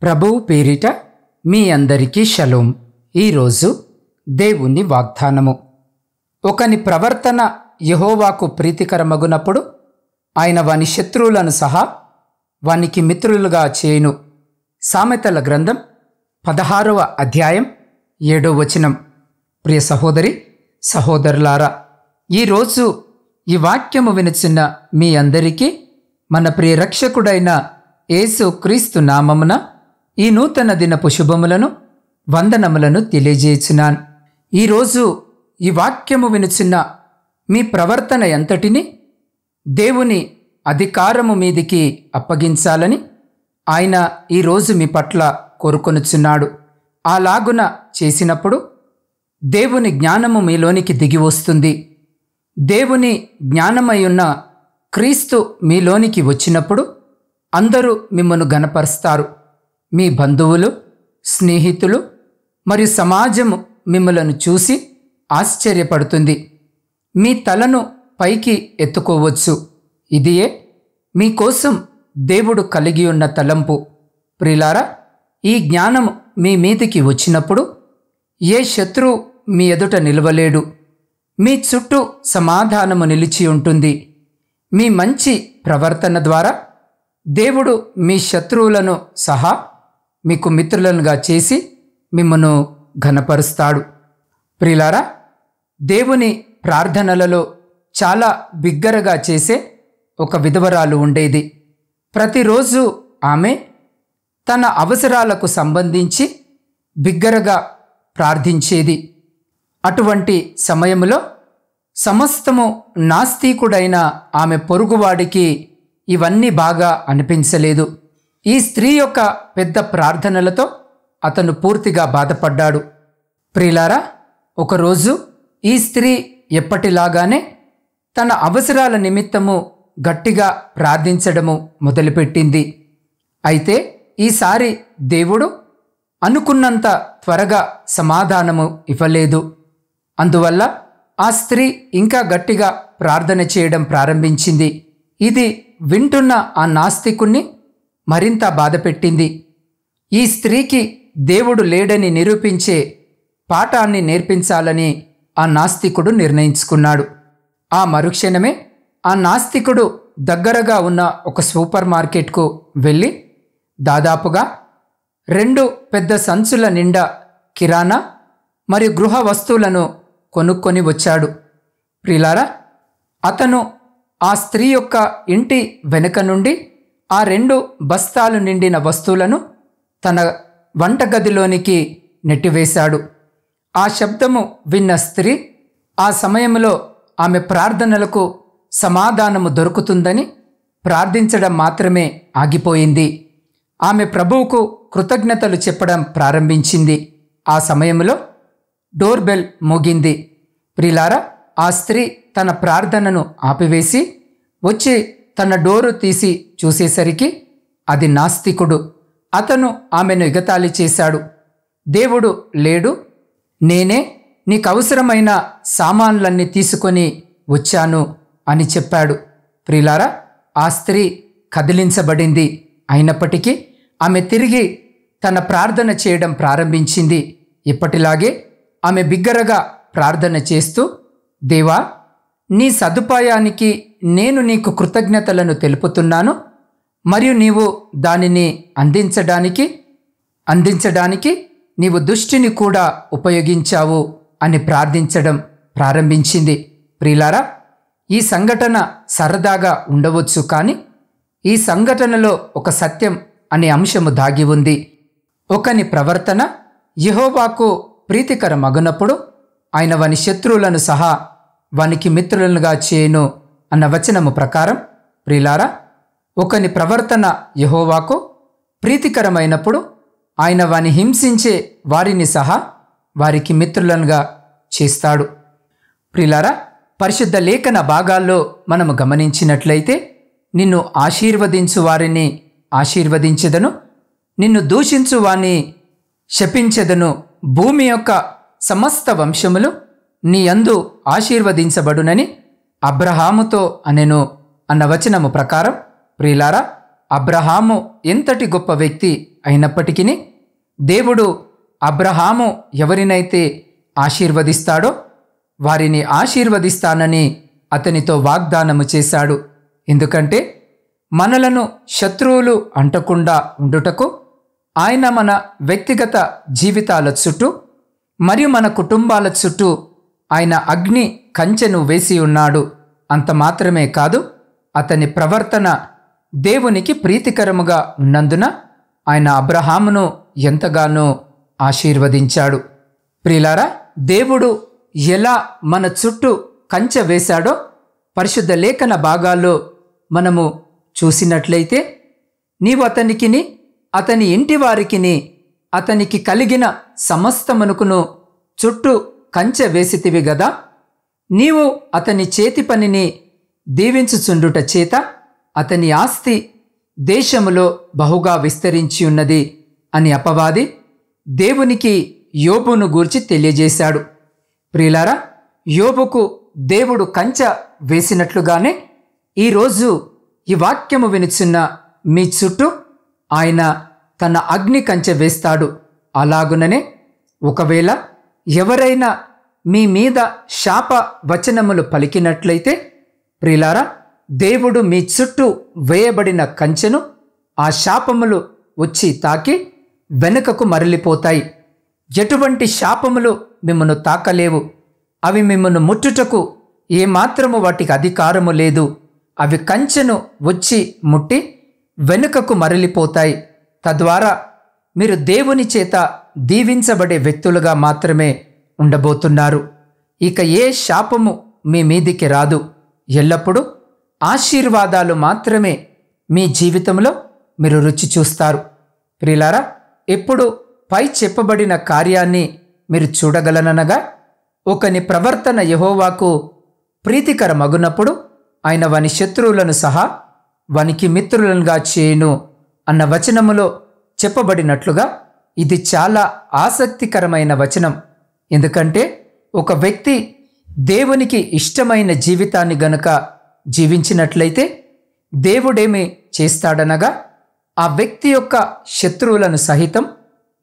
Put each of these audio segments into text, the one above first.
ప్రభువు పేరిట మీ అందరికీ షలోం. ఈరోజు దేవుని వాగ్దానము. ఒకని ప్రవర్తన యెహోవాకు ప్రీతికరమగునప్పుడు ఆయన వాని శత్రువులను సహా వానికి మిత్రులుగా చేయును. సామెతల గ్రంథం 16వ అధ్యాయం 7వ వచనం. ప్రియ సహోదరి సహోదరులారా, ఈరోజు ఈ వాక్యము వినుచున్న మీ అందరికీ మన ప్రియ రక్షకుడైన యేసు క్రీస్తు నామమున ఈ నూతన దినపు శుభములను వందనములను తెలియజేయుచున్నాను. ఈరోజు ఈ వాక్యము వినుచున్న మీ ప్రవర్తన ఎంతటిని దేవుని అధికారము మీదికి అప్పగించాలని ఆయన ఈరోజు మీ పట్ల కోరుకొనుచున్నాడు. అలాగున చేసినప్పుడు దేవుని జ్ఞానము మీలోనికి దిగి వస్తుంది. దేవుని జ్ఞానమయ్యున్న క్రీస్తు మీలోనికి వచ్చినప్పుడు అందరూ మిమ్మను గనపరుస్తారు. మీ బంధువులు, స్నేహితులు మరియు సమాజము మిమ్మలను చూసి ఆశ్చర్యపడుతుంది. మీ తలను పైకి ఎత్తుకోవచ్చు. ఇదియే మీకోసం దేవుడు కలిగి ఉన్న తలంపు. ప్రియులారా, ఈ జ్ఞానము మీ మీదికి వచ్చినప్పుడు ఏ శత్రువు మీ ఎదుట నిలవలేడు. మీ చుట్టూ సమాధానము నిలిచి ఉంటుంది. మీ మంచి ప్రవర్తన ద్వారా దేవుడు మీ శత్రువులను సహా మీకు మిత్రులనుగా చేసి మిమ్మను ఘనపరుస్తాడు. ప్రియులారా, దేవుని ప్రార్థనలలో చాలా బిగ్గరగా చేసే ఒక విధవరాలు ఉండేది. ప్రతిరోజు ఆమె తన అవసరాలకు సంబంధించి బిగ్గరగా ప్రార్థించేది. అటువంటి సమయంలో సమస్తము నాస్తికుడైన ఆమె పొరుగువాడికి ఇవన్నీ బాగా అనిపించలేదు. ఈ స్త్రీ యొక్క పెద్ద ప్రార్థనలతో అతను పూర్తిగా బాధపడ్డాడు. ప్రియులారా, ఒకరోజు ఈ స్త్రీ ఎప్పటిలాగానే తన అవసరాల నిమిత్తము గట్టిగా ప్రార్థించడము మొదలుపెట్టింది. అయితే ఈసారి దేవుడు అనుకున్నంత త్వరగా సమాధానము ఇవ్వలేదు. అందువల్ల ఆ స్త్రీ ఇంకా గట్టిగా ప్రార్థన చేయడం ప్రారంభించింది. ఇది వింటున్న ఆ నాస్తికుణ్ణి మరింత బాధపెట్టింది. ఈ స్త్రీకి దేవుడు లేడని నిరూపించే పాఠాన్ని నేర్పించాలని ఆ నాస్తికుడు నిర్ణయించుకున్నాడు. ఆ మరుక్షణమే ఆ నాస్తికుడు దగ్గరగా ఉన్న ఒక సూపర్ మార్కెట్కు వెళ్ళి దాదాపుగా 2 పెద్ద సంచుల నిండా కిరాణా మరియు గృహ వస్తువులను కొనుక్కొని వచ్చాడు. ప్రియులారా, అతను ఆ స్త్రీ యొక్క ఇంటి వెనుక నుండి ఆ 2 బస్తాలు నిండిన వస్తువులను తన వంటగదిలోనికి నెట్టివేశాడు. ఆ శబ్దము విన్న స్త్రీ ఆ సమయంలో ఆమె ప్రార్థనలకు సమాధానము దొరుకుతుందని ప్రార్థించడం మాత్రమే ఆగిపోయింది. ఆమె ప్రభువుకు కృతజ్ఞతలు చెప్పడం ప్రారంభించింది. ఆ సమయంలో డోర్ బెల్ మోగింది. ప్రియులారా, ఆ స్త్రీ తన ప్రార్థనను ఆపివేసి వచ్చి తన డోరు తీసి చూసేసరికి అది నాస్తికుడు. అతను ఆమెను ఎగతాళి చేశాడు. దేవుడు లేడు, నేనే నీకు అవసరమైన సామాన్లన్నీ తీసుకొని వచ్చాను అని చెప్పాడు. ప్రియులారా, ఆ స్త్రీ కదిలించబడింది. అయినప్పటికీ ఆమె తిరిగి తన ప్రార్థన చేయడం ప్రారంభించింది. ఇప్పటిలాగే ఆమె బిగ్గరగా ప్రార్థన చేస్తూ, దేవా, నీ సదుపాయానికి నేను నీకు కృతజ్ఞతలను తెలుపుతున్నాను మరియు నీవు దానిని అందించడానికి నీవు దుష్టిని కూడా ఉపయోగించావు అని ప్రార్థించడం ప్రారంభించింది. ప్రియులారా, ఈ సంఘటన సరదాగా ఉండవచ్చు, కానీ ఈ సంఘటనలో ఒక సత్యం అనే అంశము దాగి ఉంది. ఒకని ప్రవర్తన యెహోవాకు ప్రీతికరమగునప్పుడు ఆయన వాని శత్రువులను సహా వానికి మిత్రులనుగా చేయును అన్న వచనము ప్రకారం, ప్రియులారా, ఒకని ప్రవర్తన యెహోవాకు ప్రీతికరమైనప్పుడు ఆయన వాని హింసించే వారిని సహా వారికి మిత్రులనుగా చేస్తాడు. ప్రియులారా, పరిశుద్ధ లేఖన భాగాల్లో మనము గమనించినట్లయితే, నిన్ను ఆశీర్వదించు వారిని ఆశీర్వదించెదను, నిన్ను దూషించు వారిని శపించెదను, భూమి యొక్క సమస్త వంశములు నీ యందు ఆశీర్వదించబడునని అబ్రహాముతో అనెను అన్న వచనము ప్రకారం, ప్రియులారా, అబ్రహాము ఎంతటి గొప్ప వ్యక్తి అయినప్పటికీ దేవుడు అబ్రహాము ఎవరినైతే ఆశీర్వదిస్తాడో వారిని ఆశీర్వదిస్తానని అతనితో వాగ్దానము చేశాడు. ఎందుకంటే మనలను శత్రువులు అంటకుండా ఉండుటకు ఆయన మన వ్యక్తిగత జీవితాల చుట్టూ మరియు మన కుటుంబాల చుట్టూ ఆయన అగ్ని కంచెను వేసి ఉన్నాడు. అంత మాత్రమే కాదు, అతని ప్రవర్తన దేవునికి ప్రీతికరముగా ఉన్నందున ఆయన అబ్రహామును ఎంతగానో ఆశీర్వదించాడు. ప్రియులారా, దేవుడు ఎలా మన చుట్టూ కంచె వేశాడో పరిశుద్ధ లేఖన భాగాల్లో మనము చూసినట్లయితే, నీవు అతనికిని అతని ఇంటి వారికిని అతనికి కలిగిన సమస్తమునకును చుట్టూ కంచె వేసితివి గదా, నీవు అతని చేతి పనిని దీవించుచుండుట చేత అతని ఆస్తి దేశములో బహుగా విస్తరించి ఉన్నది అని అపవాది దేవునికి యోబును గూర్చి తెలియజేశాడు. ప్రియులారా, యోబుకు దేవుడు కంచె వేసినట్లుగానే ఈరోజు ఈ వాక్యము వినుచున్న మీ చుట్టూ ఆయన తన అగ్ని కంచె వేస్తాడు. అలాగుననే ఒకవేళ ఎవరైనా మీ మీద శాప వచనములు పలికినట్లయితే ప్రియులారా, దేవుడు మీ చుట్టూ వేయబడిన కంచెను ఆ శాపములు వచ్చి తాకి వెనుకకు మరలిపోతాయి. ఎటువంటి శాపములు మిమ్మను తాకలేవు. అవి మిమ్మను ముట్టుటకు ఏమాత్రము వాటికి అధికారము లేదు. అవి కంచెను వచ్చి ముట్టి వెనుకకు మరలిపోతాయి. తద్వారా మీరు దేవుని చేత దీవించబడే వ్యక్తులుగా మాత్రమే ఉండబోతున్నారు. ఇక ఏ శాపము మీ మీదికి రాదు. ఎల్లప్పుడూ ఆశీర్వాదాలు మాత్రమే మీ జీవితంలో మీరు రుచి చూస్తారు. ప్రియులారా, ఎప్పుడు పై చెప్పబడిన కార్యాన్ని మీరు చూడగలననగా, ఒకని ప్రవర్తన యెహోవాకు ప్రీతికరమగునప్పుడు ఆయన వాని శత్రువులను సహా వానికి మిత్రులనుగా చేయును అన్న వచనములో చెప్పబడినట్లుగా ఇది చాలా ఆసక్తికరమైన వచనం. ఎందుకంటే ఒక వ్యక్తి దేవునికి ఇష్టమైన జీవితాన్ని గనుక జీవించినట్లయితే దేవుడేమి చేస్తాడనగా, ఆ వ్యక్తి యొక్క శత్రువులను సహితం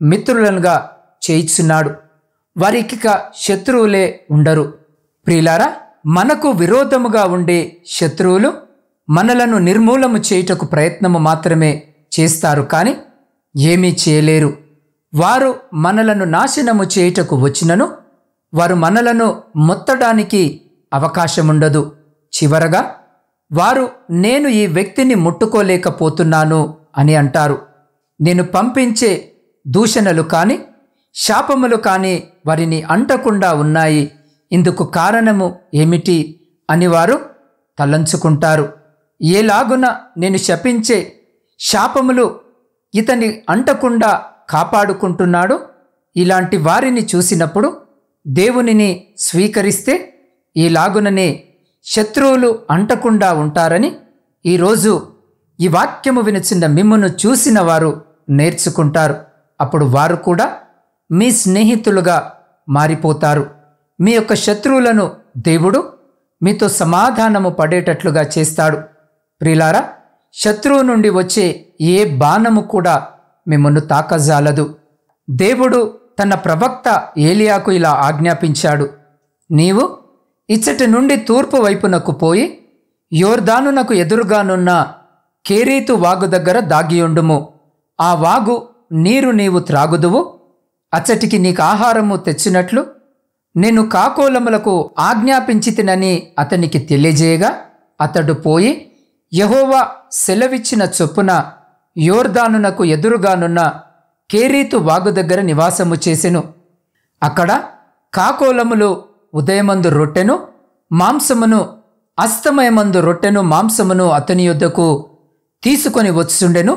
మిత్రులనుగా చేయిచున్నాడు. వారికిక శత్రువులే ఉండరు. ప్రియులారా, మనకు విరోధముగా ఉండే శత్రువులు మనలను నిర్మూలము చేయుటకు ప్రయత్నము మాత్రమే చేస్తారు, కానీ ఏమీ చేయలేరు. వారు మనలను నాశనము చేయుటకు వచ్చినను వారు మనలను మొత్తడానికి అవకాశముండదు. చివరగా వారు నేను ఈ వ్యక్తిని ముట్టుకోలేకపోతున్నాను అని అంటారు. నేను పంపించే దూషణలు కాని శాపములు కాని వారిని అంటకుండా ఉన్నాయి. ఇందుకు కారణము ఏమిటి అని వారు తలంచుకుంటారు. ఏలాగున నేను శపించే శాపములు ఇతని అంటకుండా కాపాడుకుంటున్నాడు. ఇలాంటి వారిని చూసినప్పుడు దేవునిని స్వీకరిస్తే ఈలాగుననే శత్రువులు అంటకుండా ఉంటారని ఈరోజు ఈ వాక్యము వినుచున్న మిమ్మును చూసిన వారు నేర్చుకుంటారు. అప్పుడు వారు కూడా మీ స్నేహితులుగా మారిపోతారు. మీ యొక్క శత్రువులను దేవుడు మీతో సమాధానము పడేటట్లుగా చేస్తాడు. ప్రియులారా, శత్రువు నుండి వచ్చే ఏ బాణము కూడా మిమ్మల్ని తాకజాలదు. దేవుడు తన ప్రవక్త ఏలియాకు ఇలా ఆజ్ఞాపించాడు, నీవు ఇచ్చటి నుండి తూర్పు వైపునకు పోయి యోర్దానునకు ఎదురుగానున్న కేరీతు వాగు దగ్గర దాగియుండుము. ఆ వాగు నీరు నీవు త్రాగుదువు. అచ్చటికి నీకు ఆహారము తెచ్చినట్లు నేను కాకోలములకు ఆజ్ఞాపించితినని అతనికి తెలియజేయగా, అతడు పోయి యెహోవా సెలవిచ్చిన చొప్పున యోర్దానునకు ఎదురుగానున్న కేరీతు వాగు దగ్గర నివాసము చేసెను. అక్కడ కాకోలములు ఉదయమందు రొట్టెను మాంసమును, అస్తమయమందు రొట్టెను మాంసమును అతని యొద్దకు తీసుకొని వచ్చుండెను.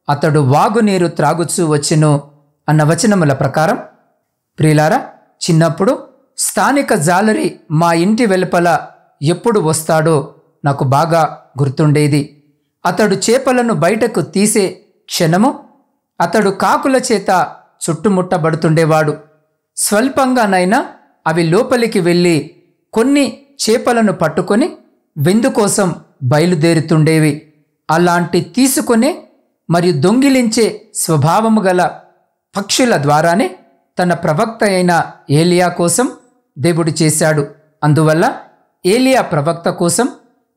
అతడు వాగునీరు త్రాగుచూ వచ్చెను అన్న వచనముల ప్రకారం, ప్రియులారా, చిన్నప్పుడు స్థానిక జాలరి మా ఇంటి వెలుపల ఎప్పుడు వస్తాడో నాకు బాగా గుర్తుండేది. అతడు చేపలను బయటకు తీసే క్షణము అతడు కాకుల చేత చుట్టుముట్టబడుతుండేవాడు. స్వల్పంగానైనా అవి లోపలికి వెళ్ళి కొన్ని చేపలను పట్టుకొని విందు కోసం బయలుదేరుతుండేవి. అలాంటి తీసుకునే మరియు దొంగిలించే స్వభావము గల పక్షుల ద్వారానే తన ప్రవక్త అయిన ఏలియా కోసం దేవుడు చేశాడు. అందువల్ల ఏలియా ప్రవక్త కోసం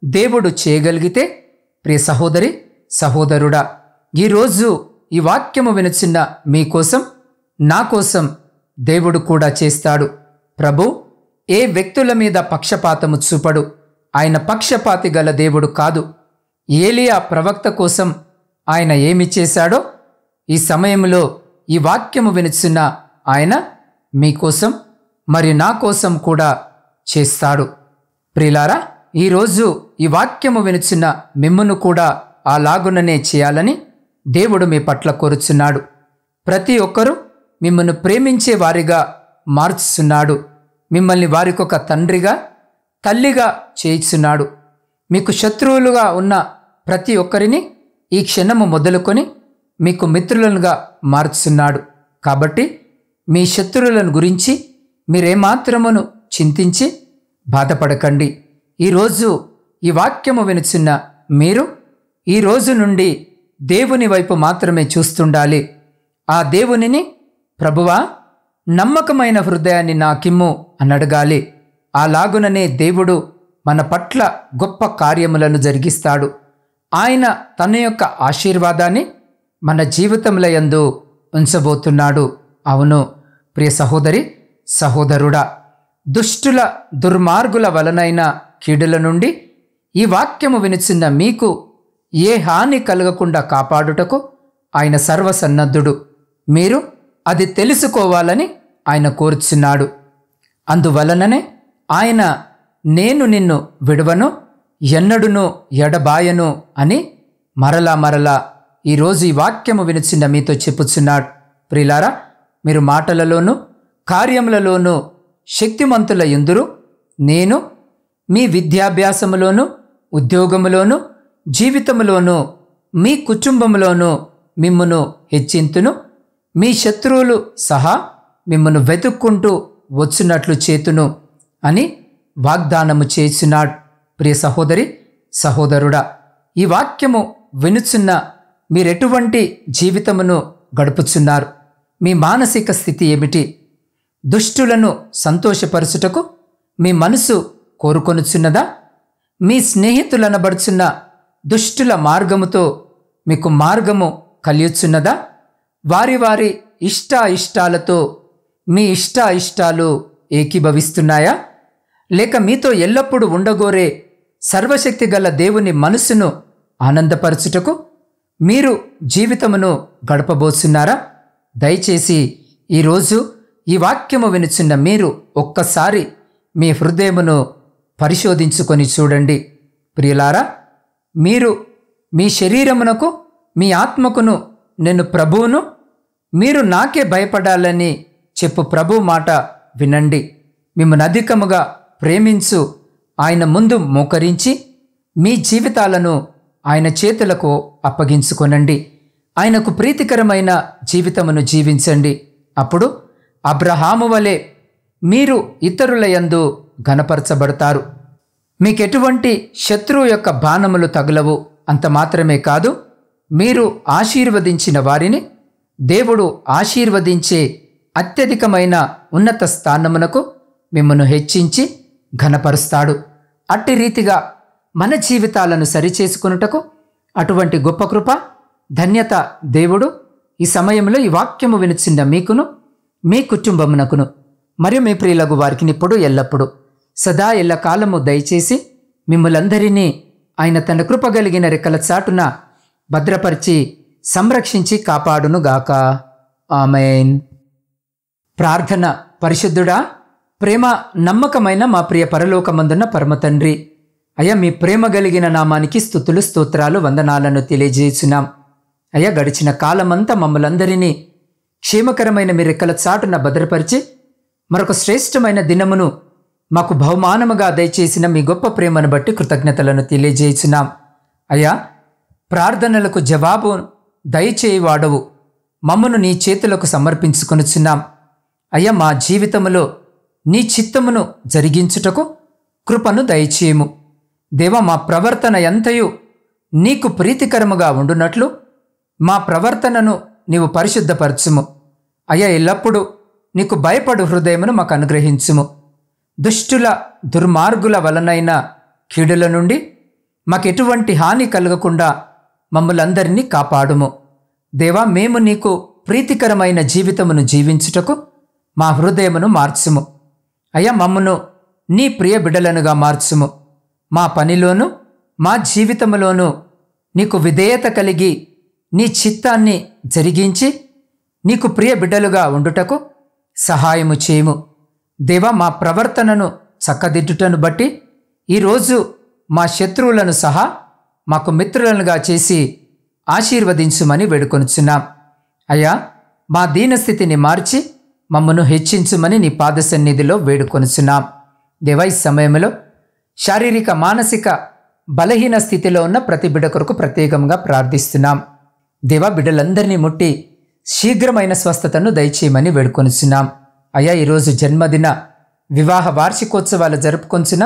దేవుడు చేయగలిగితే, ప్రియ సహోదరి సహోదరుడా, ఈరోజు ఈ వాక్యము వినుచున్న మీకోసం, నా కోసం దేవుడు కూడా చేస్తాడు. ప్రభు ఏ వ్యక్తుల మీద పక్షపాతము చూపడు. ఆయన పక్షపాతి గల దేవుడు కాదు. ఏలియా ప్రవక్త కోసం ఆయన ఏమి చేశాడో ఈ సమయంలో ఈ వాక్యము వినుచున్న ఆయన మీకోసం మరి నా కోసం కూడా చేస్తాడు. ప్రియులారా, ఈరోజు ఈ వాక్యము వినుచున్న మిమ్మును కూడా అలాగుననే చేయాలని దేవుడు మీ పట్ల కోరుచున్నాడు. ప్రతి ఒక్కరూ మిమ్మల్ని ప్రేమించే వారిగా మార్చుచున్నాడు. మిమ్మల్ని వారికొక తండ్రిగా తల్లిగా చేయిచున్నాడు. మీకు శత్రువులుగా ఉన్న ప్రతి ఒక్కరిని ఈ క్షణము మొదలుకొని మీకు మిత్రులనుగా మార్చుచున్నాడు. కాబట్టి మీ శత్రువులను గురించి మీరేమాత్రమును చింతించి బాధపడకండి. ఈరోజు ఈ వాక్యము వినుచున్న మీరు ఈ రోజు నుండి దేవుని వైపు మాత్రమే చూస్తుండాలి. ఆ దేవునిని, ప్రభువా, నమ్మకమైన హృదయాన్ని నాకిమ్ము అని అడగాలి. అలాగుననే దేవుడు మన పట్ల గొప్ప కార్యములను జరిగిస్తాడు. ఆయన తన యొక్క ఆశీర్వాదాన్ని మన జీవితముల యందు ఉంచబోతున్నాడు. అవును ప్రియ సహోదరి సహోదరుడా, దుష్టుల దుర్మార్గుల వలనైన కీడుల నుండి ఈ వాక్యము వినుచున్న మీకు ఏ హాని కలగకుండా కాపాడుటకు ఆయన సర్వసన్నద్ధుడు. మీరు అది తెలుసుకోవాలని ఆయన కోరుచున్నాడు. అందువలననే ఆయన నేను నిన్ను విడువను, ఎన్నడును ఎడబాయను అని మరలా ఈరోజు ఈ వాక్యము వినుచున్న మీతో చెప్పుచున్నాడు. ప్రియులారా, మీరు మాటలలోనూ కార్యములలోనూ శక్తిమంతుల యందురు. నేను మీ విద్యాభ్యాసములోను, ఉద్యోగములోను, జీవితములోను, మీ కుటుంబములోను మిమ్మును హెచ్చింతును. మీ శత్రువులు సహా మిమ్మును వెతుక్కుంటూ వచ్చున్నట్లు చేతును అని వాగ్దానము చేస్తున్నాడు. ప్రియ సహోదరి సహోదరుడా, ఈ వాక్యము వినుచున్న మీరెటువంటి జీవితమును గడుపుచున్నారు? మీ మానసిక స్థితి ఏమిటి? దుష్టులను సంతోషపరచుటకు మీ మనసు కోరుకొనుచున్నదా? మీ స్నేహితులనబడుచున్న దుష్టుల మార్గముతో మీకు మార్గము కలియుచున్నదా? వారి ఇష్టాలతో మీ ఇష్టాలు ఏకీభవిస్తున్నాయా? లేక మీతో ఎల్లప్పుడూ ఉండగోరే సర్వశక్తి గల దేవుని మనసును ఆనందపరచుటకు మీరు జీవితమును గడపబోతున్నారా? దయచేసి ఈరోజు ఈ వాక్యము వినుచున్న మీరు ఒక్కసారి మీ హృదయమును పరిశోధించుకొని చూడండి. ప్రియులారా, మీరు మీ శరీరమునకు మీ ఆత్మకును నేను ప్రభువును, మీరు నాకే భయపడాలని చెప్పు ప్రభు మాట వినండి. మిమ్మల్ని అధికముగా ప్రేమించు ఆయన ముందు మోకరించి మీ జీవితాలను ఆయన చేతులకు అప్పగించుకొనండి. ఆయనకు ప్రీతికరమైన జీవితమును జీవించండి. అప్పుడు అబ్రహాము వలె మీరు ఇతరుల యందు ఘనపరచబడతారు. మీకెటువంటి శత్రువు యొక్క బాణములు తగులవు. అంత మాత్రమే కాదు, మీరు ఆశీర్వదించిన వారిని దేవుడు ఆశీర్వదించే అత్యధికమైన ఉన్నత స్థానమునకు మిమ్మను హెచ్చించి ఘనపరుస్తాడు. అట్టి రీతిగా మన జీవితాలను సరిచేసుకొనుటకు అటువంటి గొప్ప కృప, ధన్యత దేవుడు ఈ సమయంలో ఈ వాక్యము వినుచున్న మీకును, మీ కుటుంబమునకును మరియు మీ ప్రియులకు వారికి ఇప్పుడు ఎల్లప్పుడూ సదా ఎల్లకాలము దయచేసి మిమ్ములందరినీ ఆయన తన కృపగలిగిన రెక్కల చాటున భద్రపరిచి సంరక్షించి కాపాడునుగాక. ఆమేన్. ప్రార్థన. పరిశుద్ధుడా, ప్రేమ నమ్మకమైన మా ప్రియ పరలోకమందున్న పరమ తండ్రి, అయ్యా, మీ ప్రేమ కలిగిన నామానికి స్తుతులు స్తోత్రాలు వందనాలను తెలియజేస్తున్నాం. అయ్యా, గడిచిన కాలమంతా మమ్మలందరినీ క్షేమకరమైన మీ రెక్కల చాటున భద్రపరిచి మరొక శ్రేష్టమైన దినమును మాకు బహుమానముగా దయచేసిన మీ గొప్ప ప్రేమను బట్టి కృతజ్ఞతలను తెలియజేస్తున్నాం. అయ్యా, ప్రార్థనలకు జవాబు దయచేయవాడవు. మమ్మను నీ చేతులకు సమర్పించుకొనుచున్నాం. అయ్యా, మా జీవితములో నీ చిత్తమును జరిగించుటకు కృపను దయచేయము. దేవా, మా ప్రవర్తన ఎంతయు నీకు ప్రీతికరముగా ఉండునట్లు మా ప్రవర్తనను నీవు పరిశుద్ధపరచుము. అయ్యా, ఎల్లప్పుడూ నీకు భయపడు హృదయమును మాకు అనుగ్రహించుము. దుష్టుల దుర్మార్గుల వలనైన కీడుల నుండి మాకెటువంటి హాని కలగకుండా మమ్ములందరినీ కాపాడుము. దేవా, మేము నీకు ప్రీతికరమైన జీవితమును జీవించుటకు మా హృదయమును మార్చుము. అయ్యా, మమ్మును నీ ప్రియ బిడ్డలనుగా మార్చుము. మా పనిలోనూ మా జీవితములోనూ నీకు విధేయత కలిగి నీ చిత్తాన్ని జరిగించి నీకు ప్రియ బిడ్డలుగా ఉండుటకు సహాయము చేయము. దేవా, మా ప్రవర్తనను చక్కదిద్దుటను బట్టి ఈరోజు మా శత్రువులను సహా మాకు మిత్రులనుగా చేసి ఆశీర్వదించుమని వేడుకొనుచున్నాం. అయ్యా, మా దీనస్థితిని మార్చి మమ్మను హెచ్చించుమని నీ పాద సన్నిధిలో వేడుకొనుచున్నాం. దేవా, ఈ సమయంలో శారీరక మానసిక బలహీన స్థితిలో ఉన్న ప్రతి బిడ్డ కొరకు ప్రత్యేకంగా ప్రార్థిస్తున్నాం. దేవా, బిడ్డలందరినీ ముట్టి శీఘ్రమైన స్వస్థతను దయచేయమని వేడుకొనుచున్నాం. అయ్యా, ఈరోజు జన్మదిన వివాహ వార్షికోత్సవాలు జరుపుకొంచున్న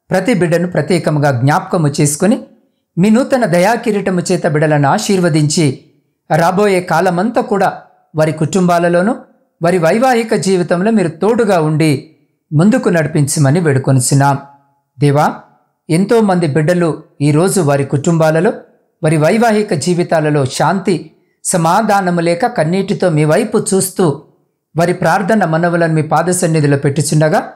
ప్రతి బిడ్డను ప్రత్యేకంగా జ్ఞాపకము చేసుకుని మీ నూతన దయాకిరీటము చేత బిడ్డలను ఆశీర్వదించి రాబోయే కాలమంతా కూడా వారి కుటుంబాలలోనూ వారి వైవాహిక జీవితంలో మీరు తోడుగా ఉండి ముందుకు నడిపించమని వేడుకొనుచున్నాం. దేవా, ఎంతోమంది బిడ్డలు ఈరోజు వారి కుటుంబాలలో వారి వైవాహిక జీవితాలలో శాంతి సమాధానము లేక కన్నీటితో మీ వైపు చూస్తూ వారి ప్రార్థన మనవులను మీ పాద సన్నిధిలో పెట్టుచుండగా,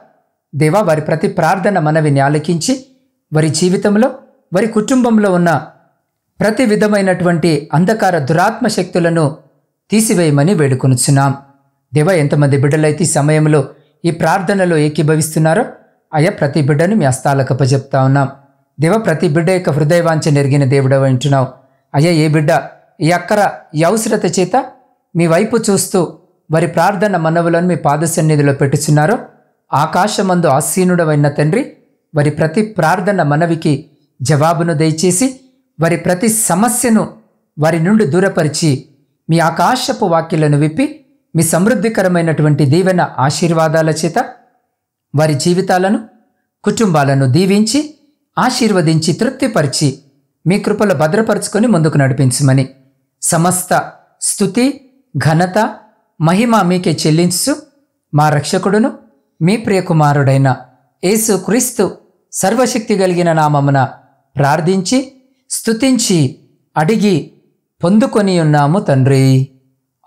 దేవా, వారి ప్రతి ప్రార్థన మనవిని ఆలకించి వారి జీవితంలో వారి కుటుంబంలో ఉన్న ప్రతి విధమైనటువంటి అంధకార దురాత్మ శక్తులను తీసివేయమని వేడుకొనుచున్నాం. దేవా, ఎంతమంది బిడ్డలైతే ఈ సమయంలో ఈ ప్రార్థనలో ఏకీభవిస్తున్నారో అయ్యా, ప్రతి బిడ్డను మీ హస్తాలకు అప్పచెప్తా ఉన్నాం. దేవా, ప్రతి బిడ్డ యొక్క హృదయవాంఛ నెరిగిన దేవుడవు వింటున్నావు. అయ్యా, ఏ బిడ్డ ఈ అక్కర ఈ అవసరత చేత మీ వైపు చూస్తూ వారి ప్రార్థన మనవులను మీ పాద సన్నిధిలో పెట్టుచున్నారో, ఆకాశమందు ఆసీనుడవైన తండ్రి, వారి ప్రతి ప్రార్థన మనవికి జవాబును దయచేసి వారి ప్రతి సమస్యను వారి నుండి దూరపరిచి మీ ఆకాశపు వాక్యాలను విప్పి మీ సమృద్ధికరమైనటువంటి దీవెన ఆశీర్వాదాల చేత వారి జీవితాలను కుటుంబాలను దీవించి ఆశీర్వదించి తృప్తిపరిచి మీ కృపలో భద్రపరుచుకొని ముందుకు నడిపించమని సమస్త స్తుతి ఘనత మహిమ మీకే చెల్లించు మా రక్షకుడును మీ ప్రియకుమారుడైన యేసు క్రీస్తు సర్వశక్తి కలిగిన నామమున ప్రార్థించి స్తుతించి అడిగి పొందుకొని ఉన్నాము తండ్రి.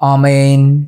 ఆమేన్.